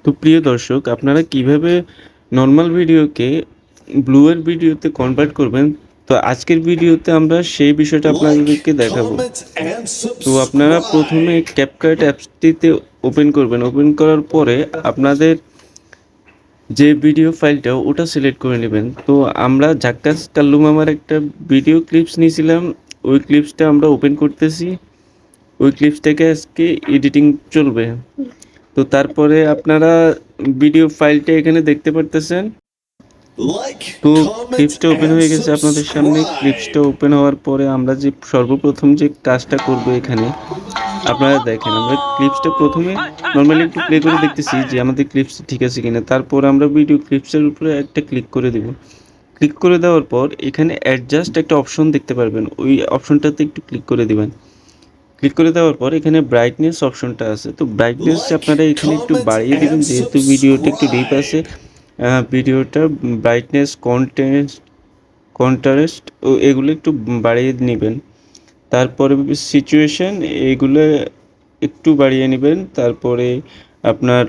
তো প্রিয় দর্শক, আপনারা কিভাবে নরমাল ভিডিওকে ব্লুয়ের ভিডিওতে কনভার্ট করবেন? তো আজকের ভিডিওতে আমরা সেই বিষয়টা Like, আপনাদেরকে দেখাবো। comment, and তো আপনারা প্রথমে subscribe. ক্যাপকাট অ্যাপসটিতে ওপেন করবেন। ওপেন করার পরে আপনাদের যে ভিডিও ফাইলটা ওটা সিলেক্ট করে নেবেন। তো আমরা জাক্কাস কাল্লু মামার একটা ভিডিও ক্লিপস নিয়েছিলাম। ওই ক্লিপসটা আমরা ওপেন করতেছি। ওই ক্লিপসটাকে আজকে এডিটিং চলবে। তো তারপরে আপনারা ভিডিও ফাইলটা এখানে দেখতে পারতেছেন। Like, তো comment, ক্লিপসটা ওপেন and হয়ে গেছে আপনাদের সামনে। ক্লিপসটা subscribe. ওপেন হওয়ার পরে আমরা যে সর্বপ্রথম যে কাজটা করব এখানে, আপনারা দেখেন আমরা ক্লিপসটা প্রথমে নর্মালি একটু প্লে করে দেখতেছি যে আমাদের ক্লিপসটা ঠিক আছে কিনা। তারপর আমরা ভিডিও ক্লিপসের উপরে একটা ক্লিক করে দেব। ক্লিক করে দেওয়ার পর এখানে অ্যাডজাস্ট একটা অপশন দেখতে পারবেন। ওই অপশনটাতে একটু ক্লিক করে দিবেন। ক্লিক করে দেওয়ার পর এখানে ব্রাইটনেস অপশনটা আছে। তো ব্রাইটনেস আপনারা Like, এখানে একটু comment, বাড়িয়ে দিবেন, and যেহেতু ভিডিওটা একটু ডিপ আছে। subscribe. ভিডিওটা ব্রাইটনেস, কন্ট্রাস্ট ও এগুলো একটু বাড়িয়ে নেবেন। তারপরে সিচুয়েশন এগুলো একটু বাড়িয়ে নেবেন। তারপরে আপনার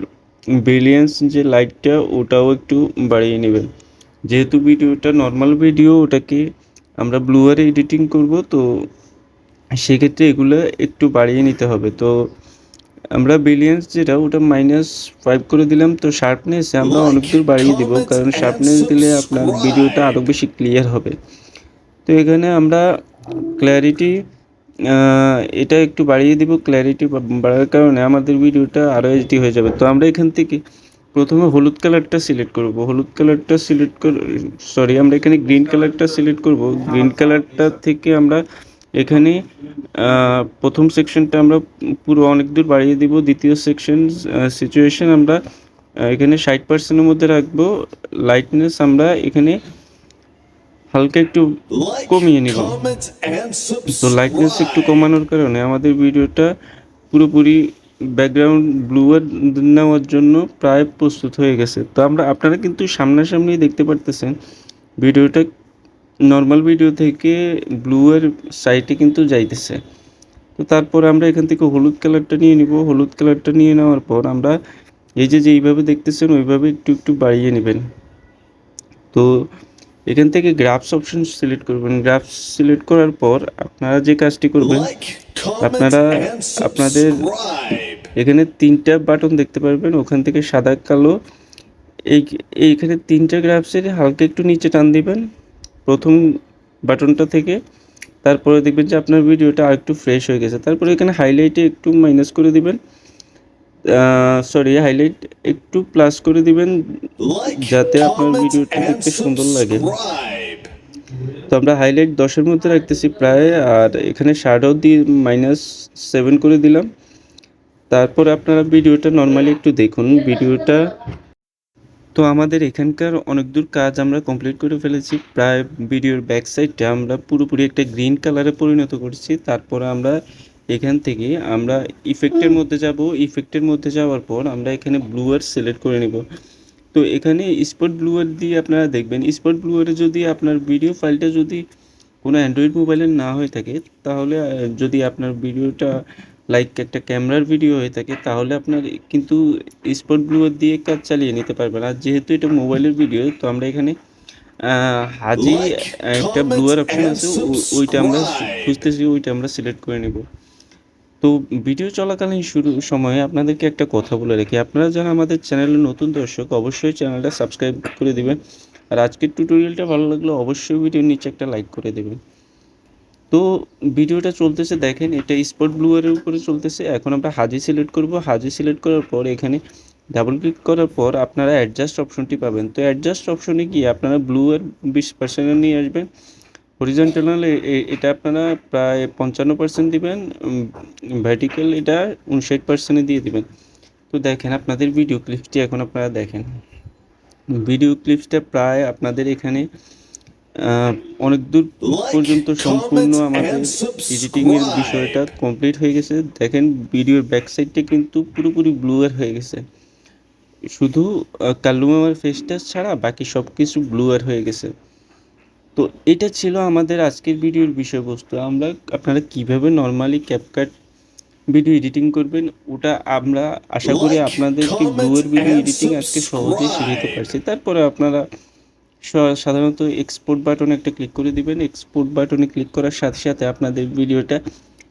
ব্রিলিয়েন্স যে লাইটটা ওটাও একটু বাড়িয়ে নেবেন। যেহেতু ভিডিওটা নর্মাল ভিডিও, ওটাকে আমরা ব্লুয়ারে এডিটিং করব, তো সেক্ষেত্রে এগুলো একটু বাড়িয়ে নিতে হবে। তো আমরা ব্রিলিয়েন্স যেটা ওটা -5 করে দিলাম। তো শার্পনেস আমরা অনেক দূর Like, বাড়িয়ে দিব, comment, কারণ and শার্পনেস দিলে আপনার ভিডিওটা আরও subscribe. বেশি ক্লিয়ার হবে। তো এখানে আমরা ক্ল্যারিটি এটা একটু বাড়িয়ে দিব। ক্ল্যারিটি বাড়ার কারণে আমাদের ভিডিওটা আরও এইচডি হয়ে যাবে। তো আমরা এখান থেকে প্রথমে হলুদ কালারটা সিলেক্ট করব। হলুদ কালারটা সিলেক্ট সরি, আমরা এখানে গ্রিন কালারটা সিলেক্ট করব। গ্রিন কালারটা থেকে আমরা এখানে প্রথম সেকশনটা আমরা পুরো অনেক দূর বাড়িয়ে দিব। দ্বিতীয় সেকশন সিচুয়েশন আমরা এখানে 60%-এর মধ্যে রাখবো। লাইটনেস আমরা এখানে হালকা একটু Like, কমিয়ে নিব। comment, and তো লাইটনেস একটু subscribe. কমানোর কারণে আমাদের ভিডিওটা পুরোপুরি ব্যাকগ্রাউন্ড ব্লুয়ার নেওয়ার জন্য প্রায় প্রস্তুত হয়ে গেছে। তো আপনারা কিন্তু সামনাসামনি দেখতে পারতেছেন ভিডিওটা নর্মাল ভিডিও থেকে ব্লুয়ার সাইটে কিন্তু যাইতেছে। তো তারপর আমরা এখান থেকে হলুদ কালারটা নিয়ে নিব। হলুদ কালারটা নিয়ে নেওয়ার পর আমরা এই যে যেইভাবে দেখতেছেন ওইভাবে একটু একটু বাড়িয়ে নেবেন। তো এখান থেকে গ্রাফস অপশন সিলেক্ট করবেন। গ্রাফস সিলেক্ট করার পর আপনারা যে কাজটি করবেন, Like, comment, আপনারা and আপনাদের subscribe. এখানে ৩টা বাটন দেখতে পারবেন। ওখান থেকে সাদা কালো এই এইখানে ৩টা গ্রাফসের হালকা একটু নিচে টান দিবেন প্রথম বাটনটা থেকে। তারপরে দেখবেন যে আপনার ভিডিওটা আরেকটু ফ্রেশ হয়ে গেছে। তারপরে এখানে হাইলাইটে একটু মাইনাস করে দিবেন, সরি হাইলাইট একটু প্লাস করে দিবেন, Like, যাতে আপনার comment, ভিডিওটা and দেখতে সুন্দর লাগে। subscribe. তো আমরা হাইলাইট 10-এর মধ্যে রাখতেছি প্রায়। আর এখানে শ্যাডো দিয়ে -7 করে দিলাম। তারপর আপনারা ভিডিওটা নর্মালি একটু দেখুন ভিডিওটা। তো আমাদের এখানকার অনেক দূর কাজ আমরা কমপ্লিট করে ফেলেছি। প্রায় ভিডিওর ব্যাক সাইডটা আমরা পুরোপুরি একটা গ্রিন কালারে পরিণত করছি। তারপরে আমরা এখান থেকে আমরা ইফেক্টের মধ্যে যাব। ইফেক্টের মধ্যে যাওয়ার পর আমরা এখানে ব্লুয়ার সিলেক্ট করে নেব। তো এখানে স্পট ব্লুয়ার দিয়ে আপনারা দেখবেন, স্পট ব্লুয়ারে যদি আপনার ভিডিও ফাইলটা যদি কোনো অ্যান্ড্রয়েড মোবাইলের না হয়ে থাকে, তাহলে যদি আপনার ভিডিওটা লাইক একটা ক্যামেরার ভিডিও হয়ে থাকে, তাহলে আপনার কিন্তু স্পট ব্লুয়ার দিয়ে কাজ চালিয়ে নিতে পারবেন। আর যেহেতু এটা মোবাইলের ভিডিও, তো আমরা এখানে হাজি Like, একটা comment, ব্লুয়ার অপশন and আছে, ওইটা আমরা subscribe. খুঁজতেছি, ওইটা আমরা সিলেক্ট করে নেব। তো ভিডিও চলাকালীন সময়ে আপনাদেরকে একটা কথা বলে রাখি, আপনারা যারা আমাদের চ্যানেলের নতুন দর্শক অবশ্যই চ্যানেলটা সাবস্ক্রাইব করে দিবেন। আর আজকের টিউটোরিয়ালটা ভালো লাগলে অবশ্যই ভিডিওর নিচে একটা লাইক করে দেবেন। তো ভিডিওটা চলতেছে দেখেন, এটা স্পট ব্লুয়ারের উপরে চলতেছে। এখন আমরা হাজি সিলেক্ট করব। হাজি সিলেক্ট করার পর এখানে ডাবল ক্লিক করার পর আপনারা অ্যাডজাস্ট অপশনটি পাবেন। তো অ্যাডজাস্ট অপশনে গিয়ে আপনারা ব্লুয়ার 20% নিয়ে আসবেন। হরিজন্টাল এটা আপনারা প্রায় 55% দিবেন। ভার্টিক্যাল এটা 59% দিয়ে দিবেন। তো দেখেন আপনাদের ভিডিও ক্লিপসটি এখন আপনারা দেখেন। ভিডিও ক্লিপসটা প্রায় আপনাদের এখানে অনেক দূর Like, পর্যন্ত সম্পূর্ণ comment, আমাদের and এডিটিংয়ের বিষয়টা subscribe. কমপ্লিট হয়ে গেছে। দেখেন ভিডিওর ব্যাক সাইডটা কিন্তু পুরোপুরি ব্লুয়ার হয়ে গেছে। শুধু কাল্লু মামার ফেসটা ছাড়া বাকি সব কিছু ব্লুয়ার হয়ে গেছে। তো এটা ছিল আমাদের আজকের ভিডিওর বিষয়বস্তু। আপনারা কিভাবে নরমালি ক্যাপকাট ভিডিও এডিটিং করবেন, ওটা আমরা আশা করি Like, আপনাদেরকে comment, ব্লুয়ের ভিডিও and এডিটিং আজকে সহজেই শিখাতে subscribe. পারছি। তারপরে আপনারা সাধারণত এক্সপোর্ট বাটনে একটা ক্লিক করে দিবেন। এক্সপোর্ট বাটনে ক্লিক করার সাথে সাথে আপনাদের ভিডিওটা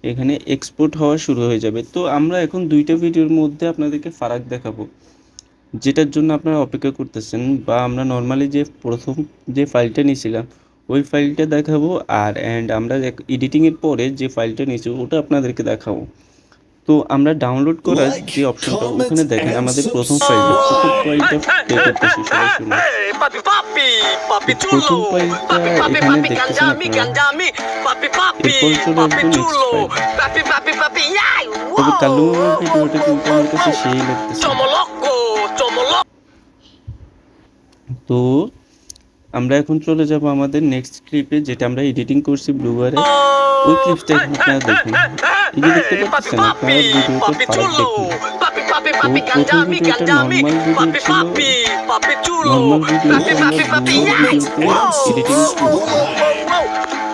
এখানে এক্সপোর্ট হওয়া শুরু হয়ে যাবে। তো আমরা এখন ২ টা ভিডিওর মধ্যে আপনাদেরকে ফারাক দেখাবো। যেটার জন্য আপনারা অপেক্ষা করতেছেন, বা আমরা নরমালি যে প্রথম যে ফাইলটা নিয়েছিলাম ওই ফাইলটা দেখাবো, আর আমরা এডিটিংয়ের পরে যে ফাইলটা নিয়েছি ওটা আপনাদেরকে দেখাবো। তো আমরা ডাউনলোড করার Like, যে অপশনটা ওখানে comment, দেখেন and আমাদের প্রথম ফাইলটা প্লে subscribe. করতেছি, সবাই শুনুন। Papi papi, তো papi প্রথম chulo, ফাইলটা papi papi এখানে papi দেখতেছেন ganjami আপনারা। ganjami, papi papi, এরপর চলে papi আসবো next chulo, file. papi papi papi yay, তবে কাল্লু wow, মামার wow, ভিডিওটা wow, কিন্তু wow, আমার কাছে wow. সেই লাগতেছে। Chomo loco, chomo loco. তো আমরা এখন চলে যাব আমাদের নেক্সট ক্লিপে, যেটা আমরা এডিটিং করছি ব্লুবারে। ওই ক্লিপটা এখন আপনারা দেখুন। এই যে দেখতে Papi পাচ্ছেন আপনারা papi, ভিডিওতে papi ফারাক chulo, দেখুন। papi papi তো papi প্রথম ganjami ভিডিওটা ganjami, নর্মাল ভিডিও papi ছিল। papi, papi chulo, নর্মাল ভিডিওতে papi আমরা papi papi ব্লুয়ের yay, Comment, ভিডিওতে and wow, এডিটিং wow, করছি। wow, wow, subscribe. wow.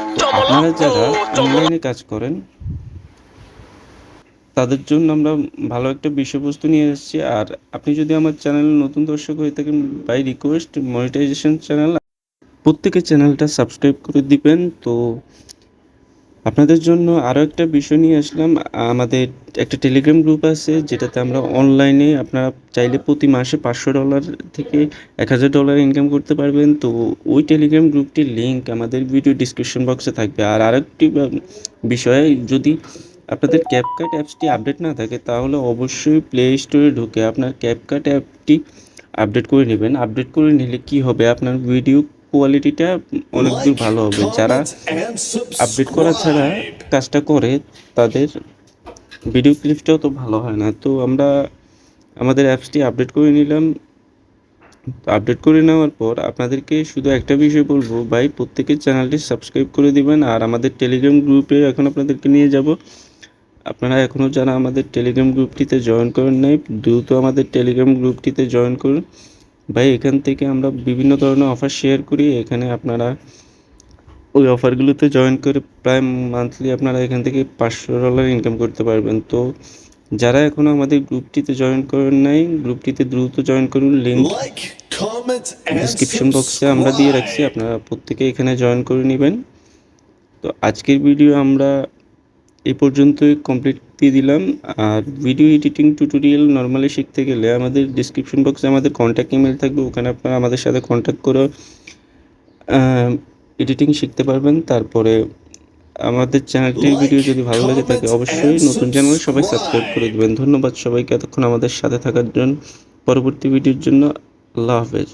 তো Chomo আপনারা loco, যারা chomo loco. অনলাইনে কাজ করেন তাদের জন্য আমরা ভালো একটা বিষয়বস্তু নিয়ে এসেছি। আর আপনি যদি আমার চ্যানেলে নতুন দর্শক হয়ে থাকেন, বাই রিকোয়েস্ট মনিটাইজেশন চ্যানেল, প্রত্যেকে চ্যানেলটা সাবস্ক্রাইব করে দিবেন। তো আপনাদের জন্য আরও একটা বিষয় নিয়ে আসলাম। আমাদের একটা টেলিগ্রাম গ্রুপ আছে, যেটাতে আমরা অনলাইনে আপনারা চাইলে প্রতি মাসে $500 থেকে $1000 ইনকাম করতে পারবেন। তো ওই টেলিগ্রাম গ্রুপটির লিঙ্ক আমাদের ভিডিও ডিসক্রিপশন বক্সে থাকবে। আর আরেকটি বিষয়, যদি আপনাদের ক্যাপকাট অ্যাপসটি আপডেট না থাকে তাহলে অবশ্যই প্লে স্টোরে ঢুকে আপনার ক্যাপকাট অ্যাপটি আপডেট করে নেবেন। আপডেট করে নিলে কি হবে, আপনার ভিডিও কোয়ালিটিটা অনেক দূর Like, ভালো হবে। যারা comment, and আপডেট করা ছাড়া subscribe. কাজটা করে তাদের ভিডিও ক্লিপসটাও তো ভালো হয় না। তো আমরা আমাদের অ্যাপসটি আপডেট করে নিলাম। আপডেট করে নেওয়ার পর আপনাদেরকে শুধু একটা বিষয় বলবো, ভাই প্রত্যেকের চ্যানেলটি সাবস্ক্রাইব করে দিবেন। আর আমাদের টেলিগ্রাম গ্রুপে এখন আপনাদেরকে নিয়ে যাব। আপনারা এখনও যারা আমাদের টেলিগ্রাম গ্রুপটিতে জয়েন করেন নাই, দ্রুত আমাদের টেলিগ্রাম গ্রুপটিতে জয়েন করুন। ভাই এখান থেকে আমরা বিভিন্ন ধরনের অফার শেয়ার করি। এখানে আপনারা ওই অফারগুলোতে জয়েন করে প্রায় মান্থলি আপনারা এখান থেকে $500 ইনকাম করতে পারবেন। তো যারা এখনও আমাদের গ্রুপটিতে জয়েন করেন নাই, গ্রুপটিতে দ্রুত জয়েন করুন। Link Like, comment, and description বক্সে আমরা দিয়ে রাখছি, subscribe. আপনারা প্রত্যেকে এখানে জয়েন করে নেবেন। তো আজকের ভিডিও আমরা এই পর্যন্তই কমপ্লিট দিয়ে দিলাম। আর ভিডিও এডিটিং টিউটোরিয়াল নরমালি শিখতে গেলে আমাদের ডিসক্রিপশন বক্সে আমাদের কন্ট্যাক্ট ইমেল থাকবে, ওখানে আপনারা আমাদের সাথে কন্ট্যাক্ট করে এডিটিং শিখতে পারবেন। তারপরে আমাদের চ্যানেলটির ভিডিও Like, যদি ভালো লেগে থাকে comment, অবশ্যই and নতুন চ্যানেলে সবাই সাবস্ক্রাইব করে subscribe. দেবেন। ধন্যবাদ সবাইকে এতক্ষণ আমাদের সাথে থাকার জন্য। পরবর্তী ভিডিওর জন্য আল্লাহ হাফেজ।